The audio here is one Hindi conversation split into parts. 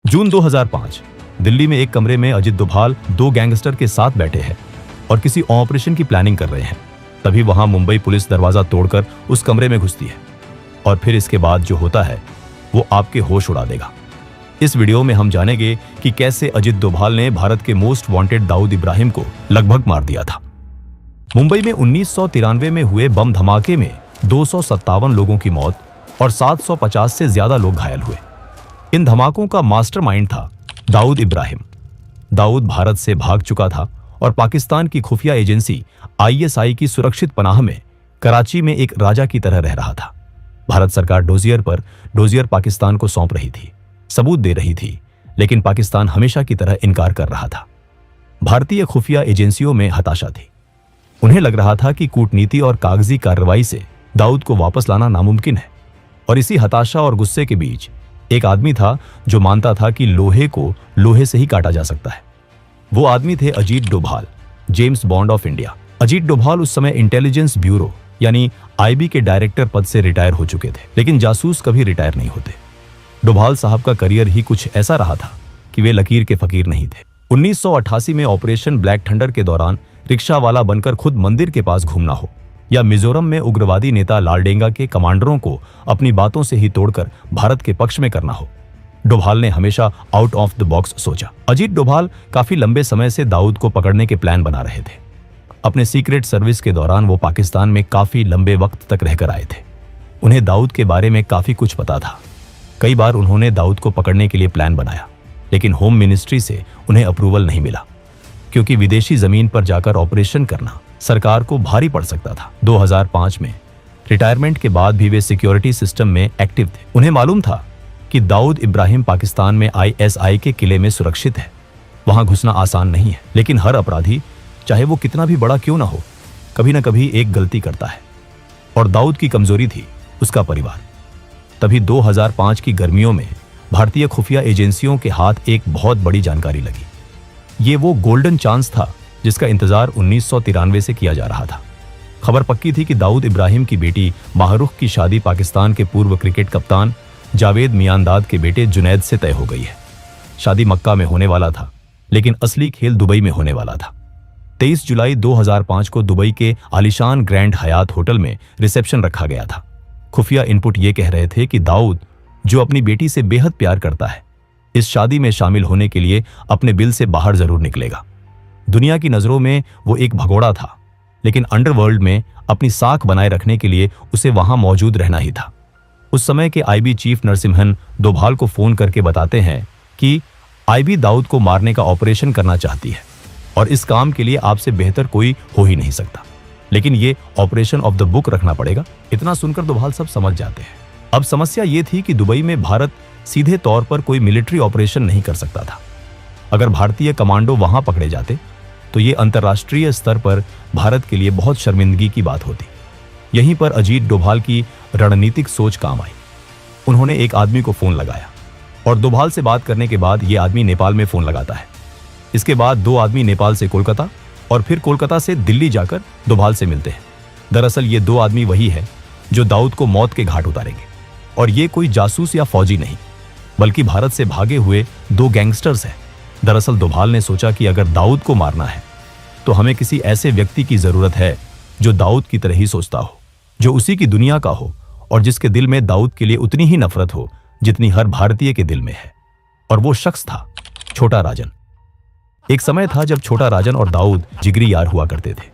जून 2005, दिल्ली में एक कमरे में अजित डोभाल दो गैंगस्टर के साथ बैठे हैं और किसी ऑपरेशन की प्लानिंग कर रहे हैं। तभी वहां मुंबई पुलिस दरवाजा तोड़कर उस कमरे में घुसती है और फिर इसके बाद जो होता है वो आपके होश उड़ा देगा। इस वीडियो में हम जानेंगे कि कैसे अजित डोभाल ने भारत के मोस्ट वांटेड दाऊद इब्राहिम को लगभग मार दिया था। मुंबई में 1993 में हुए बम धमाके में 257 लोगों की मौत और 750 से ज्यादा लोग घायल हुए। इन धमाकों का मास्टरमाइंड था दाऊद इब्राहिम। दाऊद भारत से भाग चुका था और पाकिस्तान की खुफिया एजेंसी ISI की सुरक्षित पनाह में कराची में एक राजा की तरह रह रहा था। भारत सरकार डोजियर पाकिस्तान को सौंप रही थी, सबूत दे रही थी, लेकिन पाकिस्तान हमेशा की तरह इनकार कर रहा था। भारतीय खुफिया एजेंसियों में हताशा थी। उन्हें लग रहा था कि कूटनीति और कागजी कार्रवाई से दाऊद को वापस लाना नामुमकिन है। और इसी हताशा और गुस्से के बीच एक आदमी था जो मानता था कि लोहे को लोहे से ही काटा जा सकता है। वो आदमी थे Ajit Doval, James bond of India. Ajit Doval उस समय इंटेलिजेंस ब्यूरो यानी IB के डायरेक्टर पद से रिटायर हो चुके थे, लेकिन जासूस कभी रिटायर नहीं होते। डोभाल साहब का करियर ही कुछ ऐसा रहा था कि वे लकीर के फकीर नहीं थे। 1988 में ऑपरेशन ब्लैक थंडर के दौरान रिक्शा वाला बनकर खुद मंदिर के पास घूमना हो, या मिजोरम में उग्रवादी नेता लालडेंगा के कमांडरों को अपनी बातों से ही तोड़कर भारत के पक्ष में करना हो, डोभाल ने हमेशा आउट ऑफ द बॉक्स सोचा। अजीत डोभाल काफी लंबे समय से दाऊद को पकड़ने के प्लान बना रहे थे। अपने सीक्रेट सर्विस के दौरान वो पाकिस्तान में काफी लंबे वक्त तक रहकर आए थे। उन्हें दाऊद के बारे में काफी कुछ पता था। कई बार उन्होंने दाऊद को पकड़ने के लिए प्लान बनाया, लेकिन होम मिनिस्ट्री से उन्हें अप्रूवल नहीं मिला, क्योंकि विदेशी जमीन पर जाकर ऑपरेशन करना सरकार को भारी पड़ सकता था। 2005 में रिटायरमेंट के बाद भी वे सिक्योरिटी सिस्टम में एक्टिव थे। उन्हें मालूम था कि दाऊद इब्राहिम पाकिस्तान में ISI के किले में सुरक्षित है। वहां घुसना आसान नहीं है, लेकिन हर अपराधी, चाहे वो कितना भी बड़ा क्यों ना हो, कभी ना कभी एक गलती करता है। और दाऊद की कमजोरी थी उसका परिवार। तभी 2005 की गर्मियों में भारतीय खुफिया एजेंसियों के हाथ एक बहुत बड़ी जानकारी लगी। ये वो गोल्डन चांस था जिसका इंतजार 1993 से किया जा रहा था। खबर पक्की थी कि दाऊद इब्राहिम की बेटी माहरूख की शादी पाकिस्तान के पूर्व क्रिकेट कप्तान जावेद मियांदाद के बेटे जुनैद से तय हो गई है। शादी मक्का में होने वाला था, लेकिन असली खेल दुबई में होने वाला था। 23 जुलाई 2005 को दुबई के आलिशान ग्रैंड हयात होटल में रिसेप्शन रखा गया था। खुफिया इनपुट ये कह रहे थे कि दाऊद, जो अपनी बेटी से बेहद प्यार करता है, इस शादी में शामिल होने के लिए अपने बिल से बाहर जरूर निकलेगा। दुनिया की नजरों में वो एक भगोड़ा था, लेकिन अंडरवर्ल्ड में अपनी साख बनाए रखने के लिए उसे वहां मौजूद रहना ही था। उस समय के IB चीफ नरसिम्हन डोभाल को फोन करके बताते हैं कि IB दाऊद को मारने का ऑपरेशन करना चाहती है और इस काम के लिए आपसे बेहतर कोई हो ही नहीं सकता, लेकिन ये ऑपरेशन ऑफ द बुक रखना पड़ेगा। इतना सुनकर डोभाल सब समझ जाते हैं। अब समस्या ये थी कि दुबई में भारत सीधे तौर पर कोई मिलिट्री ऑपरेशन नहीं कर सकता था। अगर भारतीय कमांडो वहां पकड़े जाते तो ये अंतर्राष्ट्रीय स्तर पर भारत के लिए बहुत शर्मिंदगी की बात होती। यहीं पर अजीत डोभाल की रणनीतिक सोच काम आई। उन्होंने एक आदमी को फोन लगाया और डोभाल से बात करने के बाद ये आदमी नेपाल में फोन लगाता है। इसके बाद दो आदमी नेपाल से कोलकाता और फिर कोलकाता से दिल्ली जाकर डोभाल से मिलते हैं। दरअसल ये दो आदमी वही है जो दाऊद को मौत के घाट उतारेंगे, और ये कोई जासूस या फौजी नहीं, बल्कि भारत से भागे हुए दो गैंगस्टर्स हैं। दरअसल डोभाल ने सोचा कि अगर दाऊद को मारना है तो हमें किसी ऐसे व्यक्ति की जरूरत है जो दाऊद की तरह ही सोचता हो, जो उसी की दुनिया का हो और जिसके दिल में दाऊद के लिए उतनी ही नफरत हो जितनी हर भारतीय के दिल में है। और वो शख्स था छोटा राजन। एक समय था जब छोटा राजन और दाऊद जिगरी यार हुआ करते थे।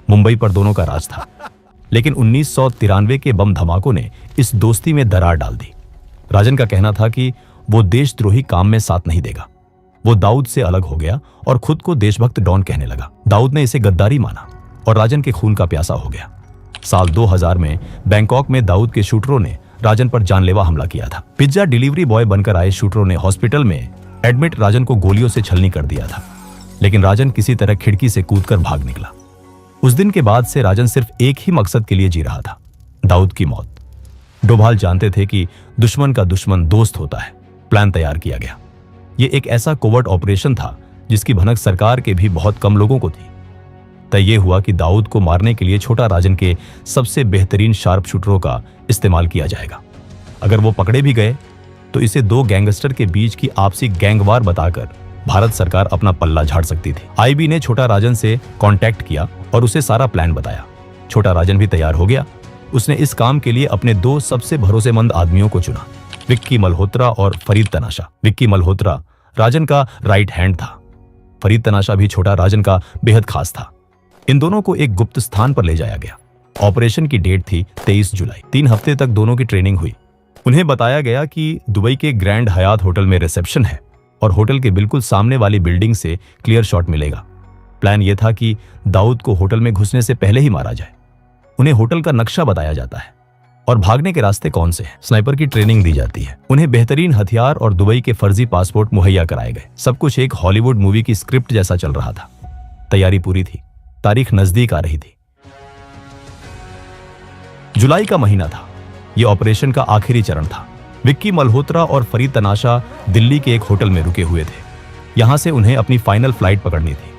मुंबई पर दोनों का राज था, लेकिन 1993 के बम धमाकों ने इस दोस्ती में दरार डाल दी। राजन का कहना था कि वो देशद्रोही काम में साथ नहीं देगा। वो दाऊद से अलग हो गया और खुद को देशभक्त डॉन कहने लगा। दाऊद ने इसे गद्दारी माना और राजन के खून का प्यासा हो गया। साल 2000 में बैंकॉक में दाऊद के शूटरों ने राजन पर जानलेवा हमला किया था। पिज्जा डिलीवरी बॉय बनकर आए शूटरों ने हॉस्पिटल में एडमिट राजन को गोलियों से छलनी कर दिया था, लेकिन राजन किसी तरह खिड़की से कूदकर भाग निकला। उस दिन के बाद से राजन सिर्फ एक ही मकसद के लिए जी रहा था, दाऊद की मौत। डोभाल जानते थे कि दुश्मन का दुश्मन दोस्त होता है। प्लान तैयार किया गया। ये एक ऐसा कोवर्ट ऑपरेशन था जिसकी भनक सरकार के भी बहुत कम लोगों को थी। तय ये हुआ कि दाऊद को मारने के लिए छोटा राजन के सबसे बेहतरीन शार्प शूटरों का इस्तेमाल किया जाएगा। अगर वो पकड़े भी गए तो इसे दो गैंगस्टर के बीच की आपसी गैंगवार बताकर भारत सरकार अपना पल्ला झाड़ सकती थी। आईबी ने छोटा राजन से कांटेक्ट किया और उसे सारा प्लान बताया। छोटा राजन भी तैयार हो गया। उसने इस काम के लिए अपने दो सबसे भरोसेमंद आदमियों को चुना, विक्की मल्होत्रा और फरीद तनाशा। विक्की मल्होत्रा राजन का राइट हैंड था। फरीद तनाशा भी छोटा राजन का बेहद खास था। इन दोनों को एक गुप्त स्थान पर ले जाया गया। ऑपरेशन की डेट थी 23 जुलाई। 3 हफ्ते तक दोनों की ट्रेनिंग हुई। उन्हें बताया गया कि दुबई के ग्रैंड हयात होटल में रिसेप्शन है और होटल के बिल्कुल सामने वाली बिल्डिंग से क्लियर शॉट मिलेगा। प्लान यह था कि दाऊद को होटल में घुसने से पहले ही मारा जाए। उन्हें होटल का नक्शा बताया जाता है और भागने के रास्ते कौन से हैं। स्नाइपर की ट्रेनिंग दी जाती है। उन्हें बेहतरीन हथियार और दुबई के फर्जी पासपोर्ट मुहैया कराए गए। सब कुछ एक हॉलीवुड मूवी की स्क्रिप्ट जैसा चल रहा था। तैयारी पूरी थी। तारीख नजदीक आ रही थी। जुलाई का महीना था। यह ऑपरेशन का आखिरी चरण था। विक्की मल्होत्रा और फरीद तनाशा दिल्ली के एक होटल में रुके हुए थे। यहां से उन्हें अपनी फाइनल फ्लाइट पकड़नी थी।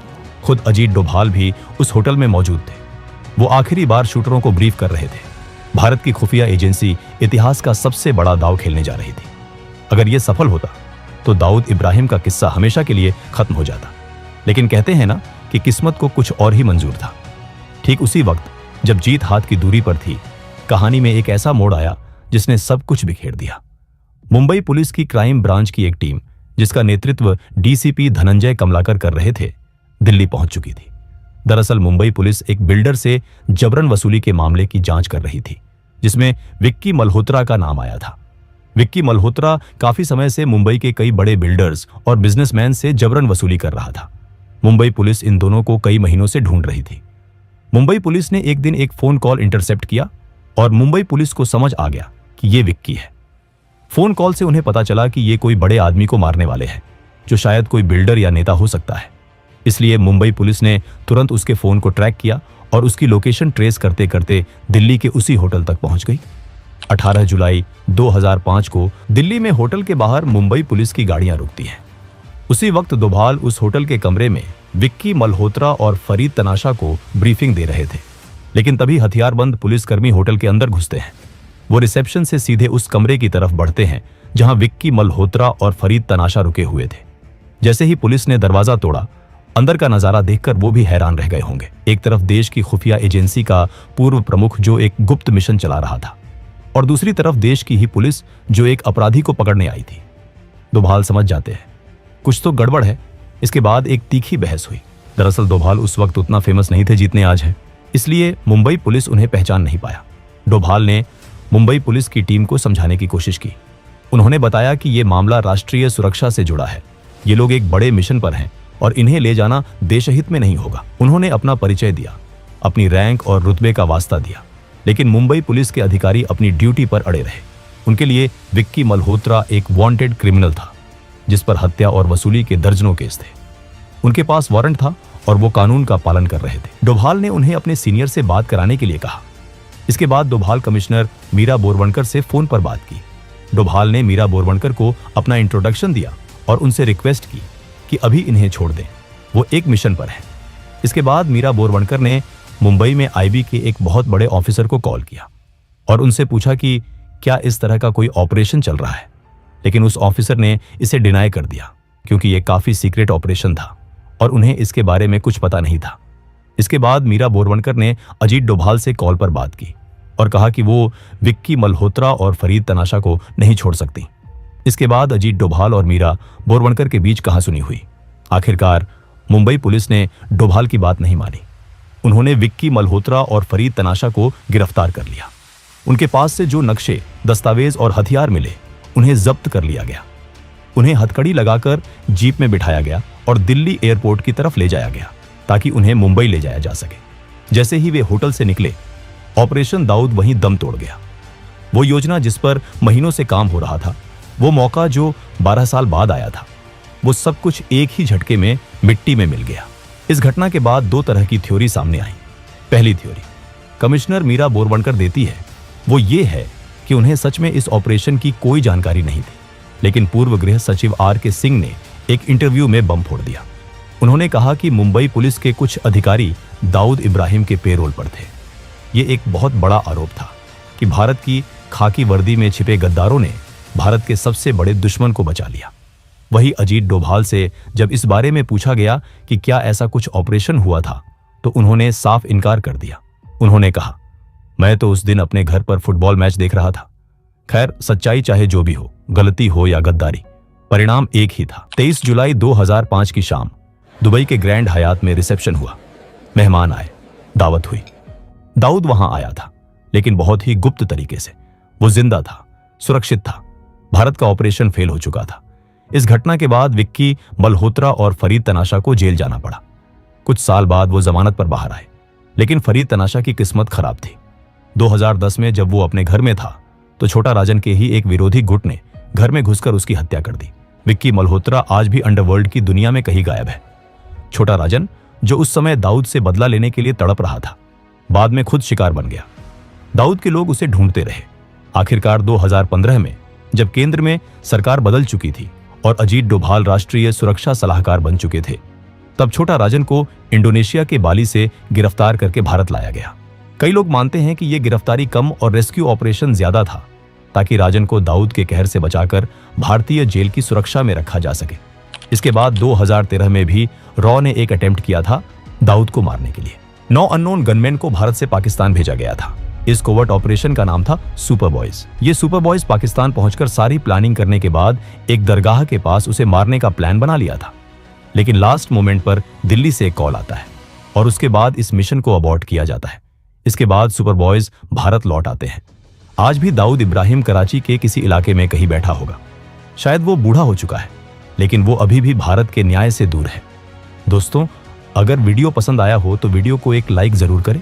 खुद अजीत डोभाल भी उस होटल में मौजूद थे। वो आखिरी बार शूटरों को ब्रीफ कर रहे थे। भारत की खुफिया एजेंसी इतिहास का सबसे बड़ा दांव खेलने जा रही थी। अगर यह सफल होता तो दाऊद इब्राहिम का किस्सा हमेशा के लिए खत्म हो जाता। लेकिन कहते हैं ना कि किस्मत को कुछ और ही मंजूर था। ठीक उसी वक्त जब जीत हाथ की दूरी पर थी, कहानी में एक ऐसा मोड़ आया जिसने सब कुछ बिखेर दिया। मुंबई पुलिस की क्राइम ब्रांच की एक टीम, जिसका नेतृत्व डीसीपी धनंजय कमलाकर कर रहे थे, दिल्ली पहुंच चुकी थी। दरअसल मुंबई पुलिस एक बिल्डर से जबरन वसूली के मामले की जांच कर रही थी, जिसमें विक्की मल्होत्रा का नाम आया था। विक्की मल्होत्रा काफी समय से मुंबई के कई बड़े बिल्डर्स और बिजनेसमैन से जबरन वसूली कर रहा था। मुंबई पुलिस इन दोनों को कई महीनों से ढूंढ रही थी। मुंबई पुलिस ने एक दिन एक फोन कॉल इंटरसेप्ट किया और मुंबई पुलिस को समझ आ गया कि ये विक्की है। फोन कॉल से उन्हें पता चला कि ये कोई बड़े आदमी को मारने वाले हैं, जो शायद कोई बिल्डर या नेता हो सकता है। इसलिए मुंबई पुलिस ने तुरंत उसके फोन को ट्रैक किया और उसकी लोकेशन ट्रेस करते करते दिल्ली के उसी होटल तक पहुंच गई। 18 जुलाई 2005 को दिल्ली में होटल के बाहर मुंबई पुलिस की गाड़ियां रुकती हैं। उसी वक्त डोभाल उस होटल के कमरे में विक्की मल्होत्रा और फरीद तनाशा को ब्रीफिंग दे रहे थे। लेकिन तभी हथियारबंद पुलिसकर्मी होटल के अंदर घुसते हैं। वो रिसेप्शन से सीधे उस कमरे की तरफ बढ़ते हैं जहां विक्की मल्होत्रा और फरीद तनाशा रुके हुए थे। जैसे ही पुलिस ने दरवाजा तोड़ा, अंदर का नजारा देखकर वो भी हैरान रह गए होंगे। एक तरफ देश की खुफिया एजेंसी का पूर्व प्रमुख जो एक गुप्त मिशन चला रहा था, और दूसरी तरफ देश की ही पुलिस जो एक अपराधी को पकड़ने आई थी। डोभाल समझ जाते हैं कुछ तो गड़बड़ है। इसके बाद एक तीखी बहस हुई। दरअसल डोभाल उस वक्त उतना फेमस नहीं थे जितने आज हैं, इसलिए मुंबई पुलिस उन्हें पहचान नहीं पाया। डोभाल ने मुंबई पुलिस की टीम को समझाने की कोशिश की। उन्होंने बताया कि यह मामला राष्ट्रीय सुरक्षा से जुड़ा है। ये लोग एक बड़े मिशन पर हैं और इन्हें ले जाना देशहित में नहीं होगा। उन्होंने अपना परिचय दिया, अपनी रैंक और रुतबे का वास्ता दिया। लेकिन मुंबई पुलिस के अधिकारी अपनी ड्यूटी पर अड़े रहे। उनके लिए विक्की मल्होत्रा एक वांटेड क्रिमिनल था, जिस पर हत्या और वसूली के दर्जनों केस थे। उनके पास वारंट था और वो कानून का पालन कर रहे थे। डोभाल ने उन्हें अपने सीनियर से बात कराने के लिए कहा। इसके बाद डोभाल कमिश्नर मीरा बोरवणकर से फोन पर बात की। डोभाल ने मीरा बोरवणकर को अपना इंट्रोडक्शन दिया और उनसे रिक्वेस्ट की कि अभी इन्हें छोड़ दें, वो एक मिशन पर है। इसके बाद मीरा बोरवणकर ने मुंबई में आईबी के एक बहुत बड़े ऑफिसर को कॉल किया और उनसे पूछा कि क्या इस तरह का कोई ऑपरेशन चल रहा है। लेकिन उस ऑफिसर ने इसे डिनाई कर दिया, क्योंकि यह काफी सीक्रेट ऑपरेशन था और उन्हें इसके बारे में कुछ पता नहीं था। इसके बाद मीरा बोरवणकर ने अजीत डोभाल से कॉल पर बात की और कहा कि वो विक्की मल्होत्रा और फरीद तनाशा को नहीं छोड़ सकती। इसके बाद अजीत डोभाल और मीरा बोरवणकर के बीच कहासुनी हुई। आखिरकार मुंबई पुलिस ने डोभाल की बात नहीं मानी। उन्होंने विक्की मल्होत्रा और फरीद तनाशा को गिरफ्तार कर लिया। उनके पास से जो नक्शे, दस्तावेज और हथियार मिले, उन्हें जब्त कर लिया गया। उन्हें हथकड़ी लगाकर जीप में बिठाया गया और दिल्ली एयरपोर्ट की तरफ ले जाया गया ताकि उन्हें मुंबई ले जाया जा सके। जैसे ही वे होटल से निकले, ऑपरेशन दाऊद वहीं दम तोड़ गया। वो योजना जिस पर महीनों से काम हो रहा था, वो मौका जो 12 साल बाद आया था, वो सब कुछ एक ही झटके में मिट्टी में मिल गया। इस घटना के बाद 2 तरह की थ्योरी सामने आई। पहली थ्योरी कमिश्नर मीरा बोरवणकर देती है, वो ये है कि उन्हें सच में इस ऑपरेशन की कोई जानकारी नहीं थी, लेकिन पूर्व गृह सचिव आर.के. सिंह ने एक इंटरव्यू में बम फोड़ दिया। उन्होंने कहा कि मुंबई पुलिस के कुछ अधिकारी दाऊद इब्राहिम के पेरोल पर थे। ये एक बहुत बड़ा आरोप था कि भारत की खाकी वर्दी में छिपे गद्दारों ने भारत के सबसे बड़े दुश्मन को बचा लिया। वही अजीत डोभाल से जब इस बारे में पूछा गया कि क्या ऐसा कुछ ऑपरेशन हुआ था, तो उन्होंने साफ इनकार कर दिया। उन्होंने कहा, मैं तो उस दिन अपने घर पर फुटबॉल मैच देख रहा था। खैर, सच्चाई चाहे जो भी हो, गलती हो या गद्दारी, परिणाम एक ही था। 23 जुलाई 2005 की शाम दुबई के ग्रैंड हयात में रिसेप्शन हुआ। मेहमान आए, दावत हुई। दाऊद वहां आया था, लेकिन बहुत ही गुप्त तरीके से। वो जिंदा था, सुरक्षित था। भारत का ऑपरेशन फेल हो चुका था। इस घटना के बाद विक्की मल्होत्रा और फरीद तनाशा को जेल जाना पड़ा। कुछ साल बाद वो जमानत पर बाहर आए, लेकिन फरीद तनाशा की किस्मत खराब थी। 2010 में जब वो अपने घर में था, तो छोटा राजन के ही एक विरोधी गुट ने घर में घुसकर उसकी हत्या कर दी। विक्की मल्होत्रा आज भी अंडरवर्ल्ड की दुनिया में कहीं गायब है। छोटा राजन, जो उस समय दाऊद से बदला लेने के लिए तड़प रहा था, बाद में खुद शिकार बन गया। दाऊद के लोग उसे ढूंढते रहे। आखिरकार 2015 में जब केंद्र में सरकार बदल चुकी थी और अजीत डोभाल राष्ट्रीय सुरक्षा सलाहकार बन चुके थे, तब छोटा राजन को इंडोनेशिया के बाली से गिरफ्तार करके भारत लाया गया। कई लोग मानते हैं कि यह गिरफ्तारी कम और रेस्क्यू ऑपरेशन ज्यादा था, ताकि राजन को दाऊद के कहर से बचाकर भारतीय जेल की सुरक्षा में रखा जा सके। इसके बाद 2013 में भी रॉ ने एक अटेम्प्ट किया था दाऊद को मारने के लिए। 9 अननोन गनमैन को भारत से पाकिस्तान भेजा गया था। इस कोवर्ट ऑपरेशन का नाम था सुपर बॉयज। ये सुपर बॉयज पाकिस्तान पहुंचकर सारी प्लानिंग करने के बाद एक दरगाह के पास उसे मारने का प्लान बना लिया था। लेकिन लास्ट मोमेंट पर दिल्ली से एक कॉल आता है और उसके बाद इस मिशन को अबॉर्ट किया जाता है। इसके बाद सुपर बॉयज भारत लौट आते हैं। आज भी दाऊद इब्राहिम कराची के किसी इलाके में कहीं बैठा होगा। शायद वो बूढ़ा हो चुका है, लेकिन वो अभी भी भारत के न्याय से दूर है। दोस्तों, अगर वीडियो पसंद आया हो तो वीडियो को एक लाइक जरूर करें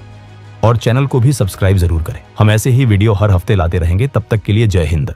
और चैनल को भी सब्सक्राइब जरूर करें। हम ऐसे ही वीडियो हर हफ्ते लाते रहेंगे। तब तक के लिए जय हिंद।